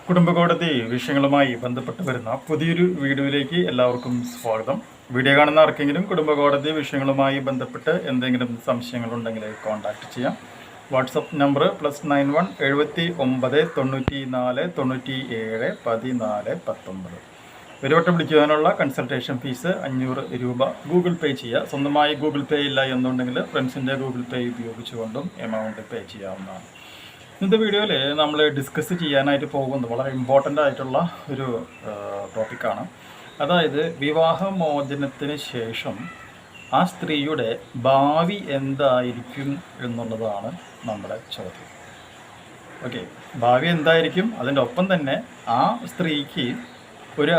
കുടുംബകോടതി വിഷയങ്ങളുമായി ബന്ധപ്പെട്ട് വരുന്ന പുതിയൊരു വീഡിയോയിലേക്ക് എല്ലാവർക്കും സ്വാഗതം. വീഡിയോ കാണുന്ന ആർക്കെങ്കിലും കുടുംബകോടതി വിഷയങ്ങളുമായി ബന്ധപ്പെട്ട് എന്തെങ്കിലും സംശയങ്ങളുണ്ടെങ്കിൽ കോൺടാക്റ്റ് ചെയ്യാം. WhatsApp number +91 79 94 97 14 19. ഒരു വട്ടം വിളിക്കുവാനുള്ള കൺസൾട്ടേഷൻ ഫീസ് 500 രൂപ ഗൂഗിൾ പേ ചെയ്യുക. സ്വന്തമായി ഗൂഗിൾ പേ ഇല്ല എന്നുണ്ടെങ്കിൽ ഫ്രണ്ട്സിൻ്റെ ഗൂഗിൾ പേ ഉപയോഗിച്ചുകൊണ്ടും എമൗണ്ട് പേ ചെയ്യാവുന്നതാണ്. ഇന്നത്തെ വീഡിയോയിൽ നമ്മൾ ഡിസ്കസ് ചെയ്യാനായിട്ട് പോകുന്നത് വളരെ ഇമ്പോർട്ടൻ്റ് ആയിട്ടുള്ള ഒരു ടോപ്പിക്കാണ്. അതായത് വിവാഹമോചനത്തിന് ശേഷം ആ സ്ത്രീയുടെ ഭാവി എന്തായിരിക്കും എന്നുള്ളതാണ് നമ്മുടെ ചോദ്യം. ഓക്കെ, ഭാവി എന്തായിരിക്കും, അതിൻ്റെ ഒപ്പം തന്നെ ആ സ്ത്രീക്ക് ഒരു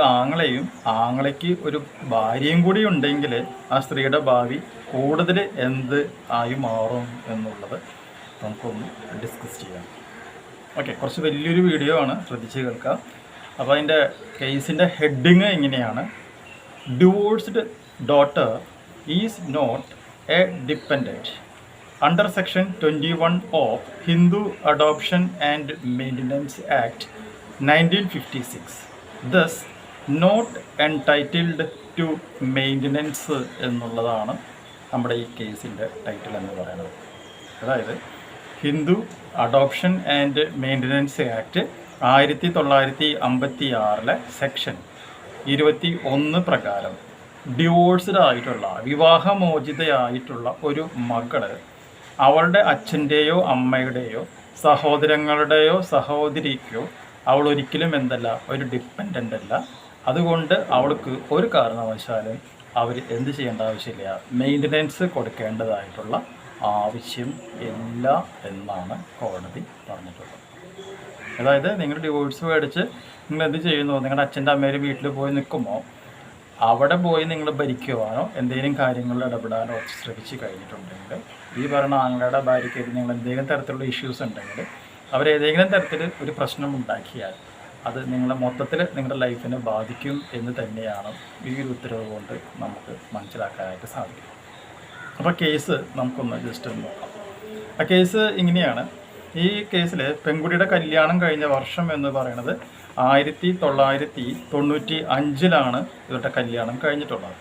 ആങ്ങളയ്ക്ക് ഒരു ഭാര്യയും കൂടി ഉണ്ടെങ്കിൽ ആ സ്ത്രീയുടെ ഭാവി കൂടുതൽ എന്ത് ആയി മാറും എന്നുള്ളത് നമുക്കൊന്ന് ഡിസ്കസ് ചെയ്യാം. ഓക്കെ, കുറച്ച് വലിയൊരു വീഡിയോ ആണ്, ശ്രദ്ധിച്ച് കേൾക്കാം. അപ്പോൾ അതിൻ്റെ കേസിൻ്റെ ഹെഡിങ് ഇങ്ങനെയാണ്: divorced daughter is not a dependent under section 21 of Hindu adoption and maintenance act 1956, thus not entitled to maintenance എന്നുള്ളതാണ് നമ്മുടെ ഈ കേസിൻ്റെ ടൈറ്റിൽ എന്ന് പറയുന്നത്. അതായത് Hindu adoption and maintenance act 1956 section 21 പ്രകാരം ഡിവോഴ്സ്ഡ് ആയിട്ടുള്ള വിവാഹമോചിതയായിട്ടുള്ള ഒരു മകള് അവളുടെ അച്ഛൻ്റെയോ അമ്മയുടെയോ സഹോദരങ്ങളുടെയോ സഹോദരിക്കോ അവൾ ഒരിക്കലും എന്തല്ല, ഒരു ഡിപ്പെൻഡൻ്റ് അല്ല. അതുകൊണ്ട് അവൾക്ക് ഒരു കാരണവശാലും അവർ എന്ത് ചെയ്യേണ്ട ആവശ്യമില്ല, മെയിൻ്റനൻസ് കൊടുക്കേണ്ടതായിട്ടുള്ള ആവശ്യം ഇല്ല എന്നാണ് കോടതി പറഞ്ഞിട്ടുള്ളത്. അതായത് നിങ്ങൾ ഡിവോഴ്സ് മേടിച്ച് നിങ്ങൾ എന്ത് ചെയ്യുന്നു, നിങ്ങളുടെ അച്ഛൻ്റെ അമ്മയുടെ വീട്ടിൽ പോയി നിൽക്കുമ്പോൾ അവിടെ പോയി നിങ്ങൾ ഭരിക്കുവാനോ എന്തെങ്കിലും കാര്യങ്ങളിൽ ഇടപെടാനോ ശ്രമിച്ച് കഴിഞ്ഞിട്ടുണ്ടെങ്കിൽ ഈ പറഞ്ഞ ആങ്ങളുടെ ഭാര്യയ്ക്ക് നിങ്ങൾ എന്തെങ്കിലും തരത്തിലുള്ള ഇഷ്യൂസ് ഉണ്ടെങ്കിൽ അവരേതെങ്കിലും തരത്തിൽ ഒരു പ്രശ്നം ഉണ്ടാക്കിയാൽ അത് നിങ്ങളെ മൊത്തത്തിൽ നിങ്ങളുടെ ലൈഫിനെ ബാധിക്കും എന്ന് തന്നെയാണ് ഈ ഒരു ഉത്തരവ് കൊണ്ട് നമുക്ക് മനസ്സിലാക്കാനായിട്ട് സാധിക്കും. അപ്പോൾ കേസ് നമുക്കൊന്ന് ജസ്റ്റ് ഒന്ന് നോക്കാം. ആ കേസ് ഇങ്ങനെയാണ്. ഈ കേസിൽ പെൺകുട്ടിയുടെ കല്യാണം കഴിഞ്ഞ വർഷം എന്ന് പറയുന്നത് 1995 ഇവരുടെ കല്യാണം കഴിഞ്ഞിട്ടുള്ളത്.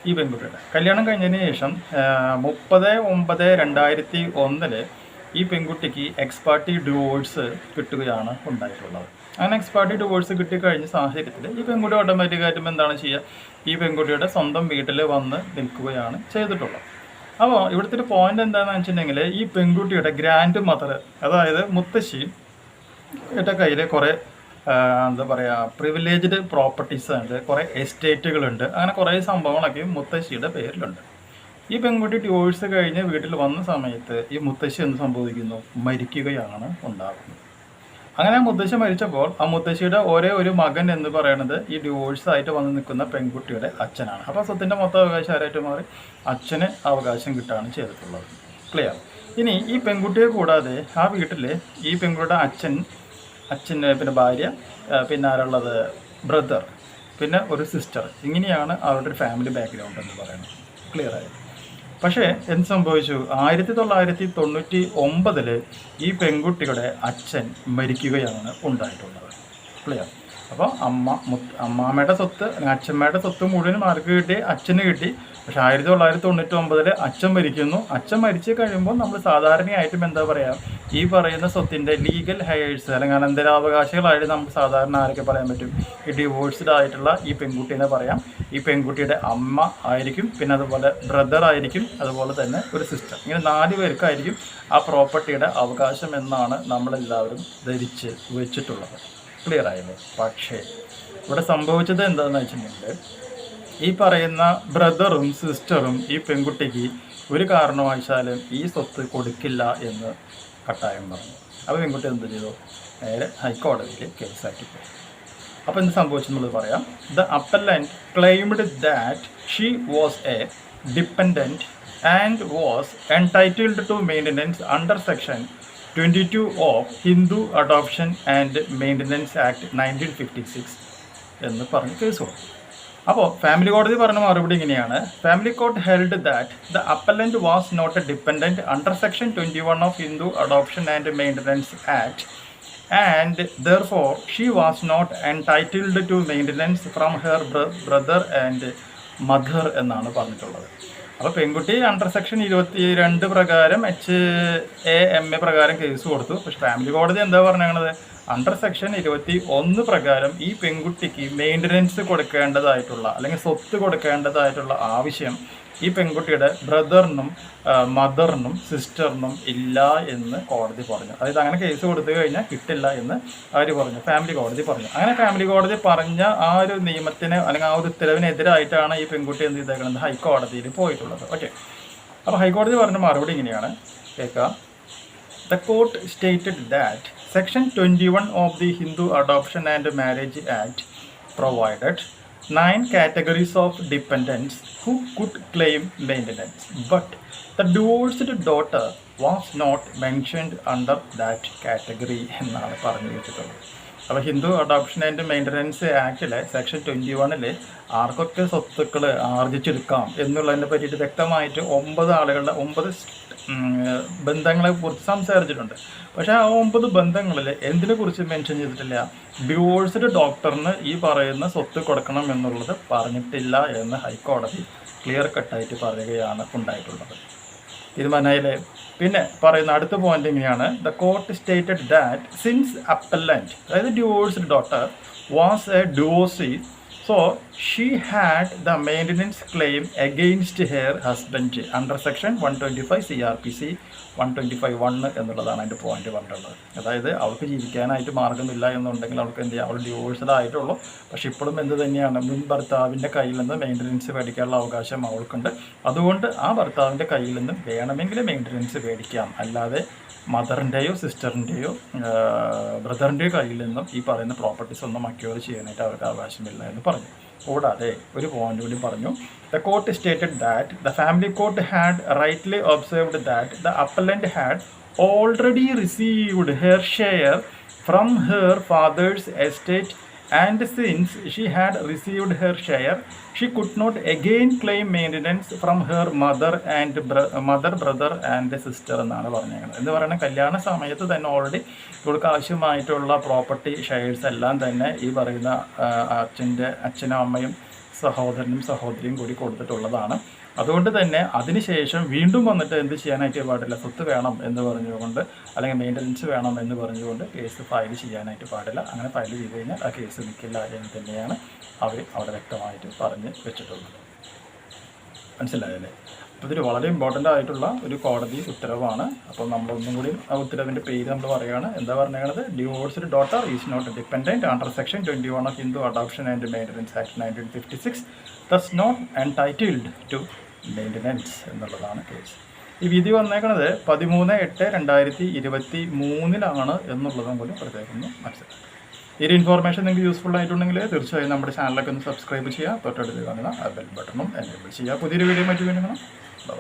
ഈ പെൺകുട്ടിയുടെ കല്യാണം കഴിഞ്ഞതിന് ശേഷം 30/9/2001 ഈ പെൺകുട്ടിക്ക് എക്സ്പാർട്ടി ഡിവോഴ്സ് കിട്ടുകയാണ് ഉണ്ടായിട്ടുള്ളത്. അങ്ങനെ എക്സ്പാർട്ടി ഡിവോഴ്സ് കിട്ടിക്കഴിഞ്ഞ സാഹചര്യത്തിൽ ഈ പെൺകുട്ടി ഓട്ടോമാറ്റിക്കായിട്ടും എന്താണ് ചെയ്യുക, ഈ പെൺകുട്ടിയുടെ സ്വന്തം വീട്ടിൽ വന്ന് നിൽക്കുകയാണ് ചെയ്തിട്ടുള്ളത്. അപ്പോൾ ഇവിടുത്തെ ഒരു പോയിന്റ് എന്താണെന്ന് വെച്ചിട്ടുണ്ടെങ്കിൽ ഈ പെൺകുട്ടിയുടെ ഗ്രാൻഡ് മദർ, അതായത് മുത്തശ്ശിയുടെ കയ്യിൽ കുറേ എന്താ പറയുക, പ്രിവിലേജ്ഡ് പ്രോപ്പർട്ടീസ് ഉണ്ട്, കുറേ എസ്റ്റേറ്റുകളുണ്ട്, അങ്ങനെ കുറേ സംഭവങ്ങളൊക്കെ മുത്തശ്ശിയുടെ പേരിലുണ്ട്. ഈ പെൺകുട്ടി ഡിവോഴ്സ് കഴിഞ്ഞ് വീട്ടിൽ വന്ന സമയത്ത് ഈ മുത്തശ്ശി എന്ത് സംഭവിക്കുന്നു, മരിക്കുകയാണ് ഉണ്ടാകുന്നത്. അങ്ങനെ മുത്തശ്ശി മരിച്ചപ്പോൾ ആ മുത്തശ്ശിയുടെ ഒരേ ഒരു മകൻ എന്ന് പറയുന്നത് ഈ ഡിവോഴ്സ് ആയിട്ട് വന്ന് നിൽക്കുന്ന പെൺകുട്ടിയുടെ അച്ഛനാണ്. അപ്പോൾ സ്വത്തിൻ്റെ മൊത്തം അവകാശം ആരായിട്ട് മാറി അച്ഛന് അവകാശം കിട്ടുകയാണ് ചെയ്തിട്ടുള്ളത്. ക്ലിയർ? ഇനി ഈ പെൺകുട്ടിയെ കൂടാതെ ആ വീട്ടിൽ ഈ പെൺകുട്ടിയുടെ അച്ഛന് പിന്നെ ഭാര്യ, പിന്നെ ആരുള്ളത്, ബ്രദർ, പിന്നെ ഒരു സിസ്റ്റർ, ഇങ്ങനെയാണ് അവരുടെ ഒരു ഫാമിലി ബാക്ക്ഗ്രൗണ്ട് എന്ന് പറയുന്നത്. ക്ലിയർ ആയി? പക്ഷേ എന്ത് സംഭവിച്ചു, 1999 ഈ പെൺകുട്ടിയുടെ അച്ഛൻ മരിക്കുകയാണ് ഉണ്ടായിട്ടുള്ളത്. ക്ലിയർ? അപ്പോൾ അമ്മാമ്മയുടെ സ്വത്ത്, അച്ഛമ്മയുടെ സ്വത്ത് മുഴുവനും ആർക്ക് കിട്ടി, അച്ഛന് കിട്ടി. പക്ഷേ 1999 അച്ഛൻ മരിക്കുന്നു. അച്ഛൻ മരിച്ചു കഴിയുമ്പോൾ നമ്മൾ സാധാരണയായിട്ടും എന്താ പറയുക, ഈ പറയുന്ന സ്വത്തിൻ്റെ ലീഗൽ ഹയേഴ്സ് അല്ലെങ്കിൽ അനന്തരാവകാശികളായിട്ട് നമുക്ക് സാധാരണ ആരൊക്കെ പറയാൻ പറ്റും, ഈ ഡിവോഴ്സ്ഡ് ആയിട്ടുള്ള ഈ പെൺകുട്ടീനെ പറയാം. ഈ പെൺകുട്ടിയുടെ അമ്മ ആയിരിക്കും, പിന്നെ അതുപോലെ ബ്രദർ ആയിരിക്കും, അതുപോലെ തന്നെ ഒരു സിസ്റ്റർ. ഇങ്ങനെ 4 പേർക്കായിരിക്കും ആ പ്രോപ്പർട്ടിയുടെ അവകാശം എന്നാണ് നമ്മളെല്ലാവരും ധരിച്ച് വെച്ചിട്ടുള്ളത്. ക്ലിയർ ആയില്ലേ? പക്ഷേ ഇവിടെ സംഭവിച്ചത് എന്താണെന്ന് വെച്ചിട്ടുണ്ടെങ്കിൽ ഈ പറയുന്ന ബ്രദറും സിസ്റ്ററും ഈ പെൺകുട്ടിക്ക് ഒരു കാരണവശാലും ഈ സ്വത്ത് കൊടുക്കില്ല എന്ന് കട്ടായം പറഞ്ഞു. അപ്പോൾ പെൺകുട്ടി എന്ത് ചെയ്തു, നേരെ ഹൈക്കോടതിയിൽ കേസാക്കി പോയി. അപ്പോൾ എന്ത് സംഭവിച്ചെന്നുള്ളത് പറയാം. The appellant claimed that she was a dependent and was entitled to maintenance under section 22 of Hindu adoption and maintenance act 1956 എന്ന് പറഞ്ഞ് കേസ് കൊടുത്തു. അപ്പോൾ ഫാമിലി കോടതി പറഞ്ഞ മറുപടി ഇങ്ങനെയാണ്: family court held that the appellant was not a dependent under section 21 of Hindu adoption and maintenance act and therefore she was not entitled to maintenance from her brother and mother എന്നാണ് പറഞ്ഞിട്ടുള്ളത്. അപ്പോൾ പെൺകുട്ടി under section 22 പ്രകാരം HAMA പ്രകാരം case കൊടുത്തു. പക്ഷെ family കോടതി എന്താ പറഞ്ഞത്, അണ്ടർ സെക്ഷൻ 21 പ്രകാരം ഈ പെൺകുട്ടിക്ക് മെയിൻ്റനൻസ് കൊടുക്കേണ്ടതായിട്ടുള്ള അല്ലെങ്കിൽ സ്വത്ത് കൊടുക്കേണ്ടതായിട്ടുള്ള ആവശ്യം ഈ പെൺകുട്ടിയുടെ ബ്രദറിനും മദറിനും സിസ്റ്ററിനും ഇല്ല എന്ന് കോടതി പറഞ്ഞു. അതായത് അങ്ങനെ കേസ് കൊടുത്തു കഴിഞ്ഞാൽ കിട്ടില്ല എന്ന് അവർ പറഞ്ഞു, ഫാമിലി കോടതി പറഞ്ഞു. അങ്ങനെ ഫാമിലി കോടതി പറഞ്ഞ ആ ഒരു നിയമത്തിന് അല്ലെങ്കിൽ ആ ഒരു ഉത്തരവിനെതിരായിട്ടാണ് ഈ പെൺകുട്ടി എന്ത് ചെയ്തേക്കുന്നത്, ഹൈക്കോടതിയിൽ പോയിട്ടുള്ളത്. ഓക്കെ, അപ്പോൾ ഹൈക്കോടതി പറഞ്ഞ മറുപടി ഇങ്ങനെയാണ്, കേൾക്കാം. The court stated that Section 21 of the Hindu Adoption and Marriage Act provided 9 categories of dependents who could claim maintenance, but the divorced daughter was not mentioned under that category എന്നാണ് പറഞ്ഞു വെച്ചിട്ടുള്ളത്. അപ്പോൾ ഹിന്ദു അഡോപ്ഷൻ ആൻഡ് മെയിൻ്റനൻസ് ആക്ടിലെ section 21 ആർക്കൊക്കെ സ്വത്തുക്കൾ ആർജിച്ചെടുക്കാം എന്നുള്ളതിനെ പറ്റിയിട്ട് വ്യക്തമായിട്ട് 9 ബന്ധങ്ങളെ കുറിച്ച് സംസാരിച്ചിട്ടുണ്ട്. പക്ഷേ ആ 9 ബന്ധങ്ങളിൽ എന്തിനെ കുറിച്ച് മെൻഷൻ ചെയ്തിട്ടില്ല, ഡിവോഴ്സ്ഡ് ഡോക്ടറിന് ഈ പറയുന്ന സ്വത്ത് കൊടുക്കണം എന്നുള്ളത് പറഞ്ഞിട്ടില്ല എന്ന് ഹൈക്കോടതി ക്ലിയർ കട്ടായിട്ട് പറയുകയാണ് ഉണ്ടായിട്ടുള്ളത്. തീരുമാനമായില്ലേ? പിന്നെ പറയുന്ന അടുത്ത പോയിന്റ് ഇങ്ങനെയാണ്, the court stated that since appellant, അതായത് divorced daughter was a divorcee, so she had the maintenance claim against her husband under section 125 CRPC 125(1) എന്നുള്ളതാണ് അതിൻ്റെ പോയിന്റ് പറഞ്ഞിട്ടുള്ളത്. അതായത് അവൾക്ക് ജീവിക്കാനായിട്ട് മാർഗ്ഗമില്ല എന്നുണ്ടെങ്കിൽ അവൾക്ക് എന്ത് ചെയ്യാം, അവൾ ഡിവോഴ്സ്ഡ് ആയിട്ടുള്ളൂ, പക്ഷെ ഇപ്പോഴും എന്ത് തന്നെയാണ്, മുൻ ഭർത്താവിൻ്റെ കയ്യിൽ നിന്ന് മെയിൻ്റനൻസ് മേടിക്കാനുള്ള അവകാശം അവൾക്കുണ്ട്. അതുകൊണ്ട് ആ ഭർത്താവിൻ്റെ കയ്യിൽ നിന്ന് വേണമെങ്കിൽ മെയിൻ്റനൻസ് മേടിക്കാം, അല്ലാതെ മദറിൻ്റെയോ സിസ്റ്ററിൻ്റെയോ ബ്രദറിൻ്റെയോ കയ്യിൽ നിന്നും ഈ പറയുന്ന പ്രോപ്പർട്ടീസ് ഒന്നും അക്യൂർ ചെയ്യാനായിട്ട് അവർക്ക് അവകാശമില്ല എന്ന് പറഞ്ഞു. കൂടാതെ ഒരു പോയിന്റ് കൂടി പറഞ്ഞു, the court stated that the family court had rightly observed that the appellant had already received her share from her father's estate and since she had received her share, she could not again claim maintenance from her mother, brother and sister എന്നാണ് പറഞ്ഞേക്കുന്നത്. എന്ന് പറയുന്നത് കല്യാണ സമയത്ത് തന്നെ already ഇവർക്ക് ആവശ്യമായിട്ടുള്ള property shares എല്ലാം തന്നെ ഈ പറയുന്ന അച്ഛനും അമ്മയും സഹോദരനും സഹോദരിയും കൂടി കൊടുത്തിട്ടുള്ളതാണ്. അതുകൊണ്ട് തന്നെ അതിനുശേഷം വീണ്ടും വന്നിട്ട് എന്ത് ചെയ്യാനായിട്ട് പാടില്ല, സ്വത്ത് വേണം എന്ന് പറഞ്ഞുകൊണ്ട് അല്ലെങ്കിൽ മെയിൻ്റനൻസ് വേണം എന്ന് പറഞ്ഞുകൊണ്ട് കേസ് ഫയൽ ചെയ്യാനായിട്ട് പാടില്ല. അങ്ങനെ ഫയൽ ചെയ്ത് കഴിഞ്ഞാൽ ആ കേസ് നിൽക്കില്ല എന്ന് തന്നെയാണ് അവർ അവിടെ വ്യക്തമായിട്ട് പറഞ്ഞ് വെച്ചിട്ടുള്ളത്. മനസ്സിലായല്ലേ? അപ്പോൾ ഇതൊരു വളരെ ഇമ്പോർട്ടൻ്റ് ആയിട്ടുള്ള ഒരു കോടതി ഉത്തരവാണ്. അപ്പോൾ നമ്മളൊന്നും കൂടി ആ ഉത്തരവിൻ്റെ പേര് നമ്മൾ പറയുകയാണ്. എന്താ പറയുന്നത്, divorced daughter is not dependent under section 21 of Hindu adoption and maintenance act 1956 thus not entitled to maintenance എന്നുള്ളതാണ് കേസ്. ഈ വിധി വന്നേക്കുന്നത് 13/8/2023 എന്നുള്ളതും കൂടി പ്രത്യേകം മനസ്സിലാക്കുക. ഈ ഒരു ഇൻഫോർമേഷൻ നിങ്ങൾക്ക് യൂസ്ഫുൾ ആയിട്ടുണ്ടെങ്കിൽ തീർച്ചയായും നമ്മുടെ ചാനലൊക്കെ ഒന്ന് സബ്സ്ക്രൈബ് ചെയ്യുക, തൊട്ടടുത്ത് കാണുന്ന ആ ബെൽ ബട്ടണും എനേബിൾ ചെയ്യുക. പുതിയൊരു വീഡിയോ മറ്റു വീണ്ടും കാണാം. ബൈ.